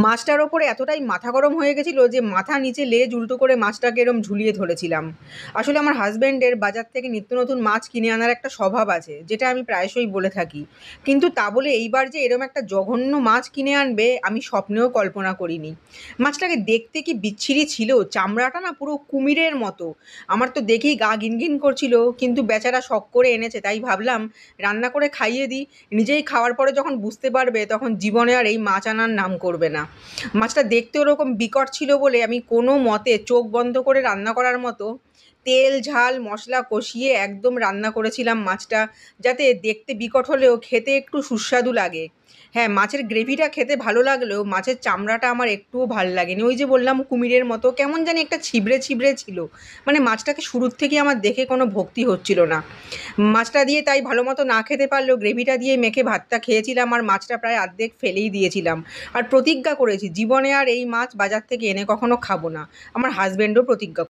মাছটার ওপরে এতটাই মাথা গরম হয়ে গেছিল যে মাথা নিচে লেজ উল্টো করে মাছটাকে এরম ঝুলিয়ে ধরেছিলাম। আসলে আমার হাজব্যান্ডের বাজার থেকে নিত্য নতুন মাছ কিনে আনার একটা স্বভাব আছে, যেটা আমি প্রায়শই বলে থাকি। কিন্তু তা বলে এইবার যে এরম একটা জঘন্য মাছ কিনে আনবে আমি স্বপ্নেও কল্পনা করিনি। মাছটাকে দেখতে কি বিচ্ছিরি ছিল, চামড়াটা না পুরো কুমিরের মতো। আমার তো দেখেই গা ঘিনঘিন করছিল, কিন্তু বেচারা শখ করে এনেছে তাই ভাবলাম রান্না করে খাইয়ে দিই। নিজেই খাওয়ার পরে যখন বুঝতে পারবে তখন জীবনে আর এই মাছ আনার নাম করবে না। মাছটা দেখতে ওরকম বিকট ছিল বলে আমি কোনো মতে চোখ বন্ধ করে রান্না করার মতো তেল ঝাল মশলা কষিয়ে একদম রান্না করেছিলাম মাছটা, যাতে দেখতে বিকট হলেও খেতে একটু সুস্বাদু লাগে। হ্যাঁ, মাছের গ্রেভিটা খেতে ভালো লাগলেও মাছের চামড়াটা আমার একটুও ভাল লাগেনি। ওই যে বললাম কুমিরের মতো কেমন জানি একটা ছিবড়ে ছিবড়ে ছিল। মানে মাছটাকে শুরুর থেকেই আমার দেখে কোনো ভক্তি হচ্ছিল না। মাছটা দিয়ে তাই ভালো মতো না খেতে পারলেও গ্রেভিটা দিয়ে মেখে ভাতটা খেয়েছিলাম, আর মাছটা প্রায় অর্ধেক ফেলেই দিয়েছিলাম। আর প্রতিজ্ঞা করেছি জীবনে আর এই মাছ বাজার থেকে এনে কখনো খাবো না। আমার হাজব্যান্ডও প্রতিজ্ঞা